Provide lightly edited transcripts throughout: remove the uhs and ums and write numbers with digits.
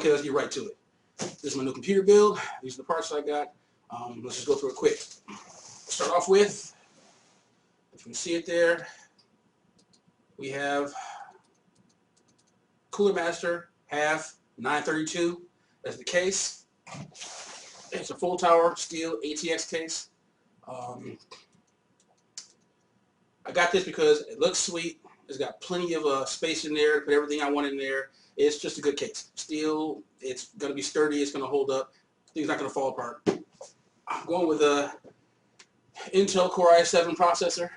Okay, let's get right to it. This is my new computer build. These are the parts I got. Let's just go through it quick. Start off with, if you can see it there, we have Cooler Master half 932. That's the case. It's a full tower steel ATX case. I got this because it looks sweet. It's got plenty of space in there, put everything I want in there. It's just a good case. Steel, it's going to be sturdy, it's going to hold up. Things not going to fall apart. I'm going with a Intel Core i7 processor.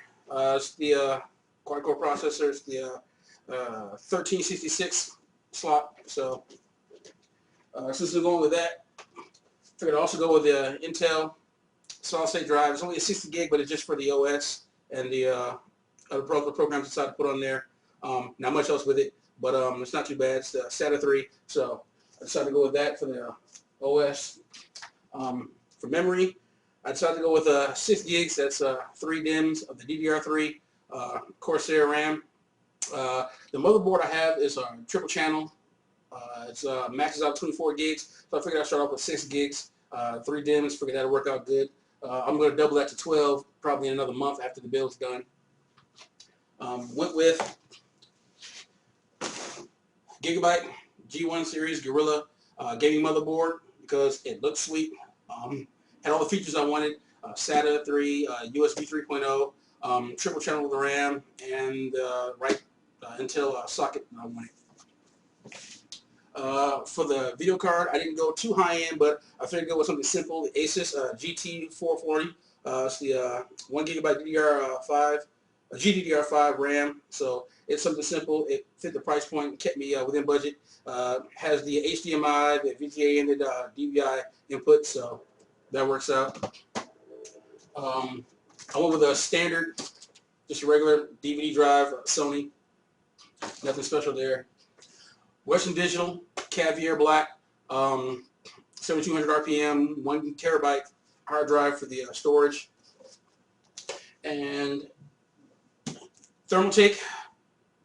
It's the quad-core processor. It's the 1366 slot. So since I'm going with that, I figured I'd also go with the Intel solid-state drive. It's only a 60 gig, but it's just for the OS and the other programs I decided to put on there. Not much else with it, but it's not too bad. It's the SATA 3, so I decided to go with that for the OS. For memory, I decided to go with 6 gigs. That's 3 DIMMs of the DDR3 Corsair RAM. The motherboard I have is a triple channel. It maxes out 24 gigs, so I figured I'd start off with 6 gigs, 3 DIMMs. Figured that'll work out good. I'm going to double that to 12 probably in another month after the build's done. Went with Gigabyte G1 series Gorilla gaming motherboard because it looked sweet. Had all the features I wanted: SATA 3, USB 3.0, triple channel with the RAM, and right Intel socket I wanted. For the video card, I didn't go too high end, but I figured go with something simple. The Asus GT440. It's the 1 gigabyte DDR5, GDDR5 RAM. So it's something simple. It fit the price point, kept me within budget. Has the HDMI, the VGA, and the DVI input, so that works out. I went with a standard, just a regular DVD drive, Sony. Nothing special there. Western Digital Caviar Black, 7200 RPM, 1 terabyte hard drive for the storage, and Thermaltake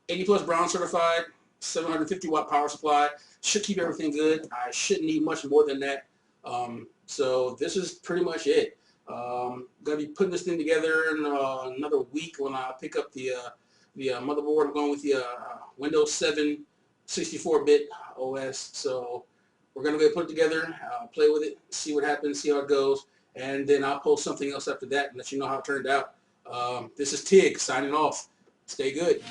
80 plus brown certified, 750 watt power supply. Should keep everything good. I shouldn't need much more than that. So this is pretty much it. Gonna be putting this thing together in another week when I pick up the motherboard. I'm going with the Windows 7 64-bit OS. So we're gonna go put it together, play with it, see what happens, see how it goes, and then I'll post something else after that and let you know how it turned out. This is Tig signing off. Stay good.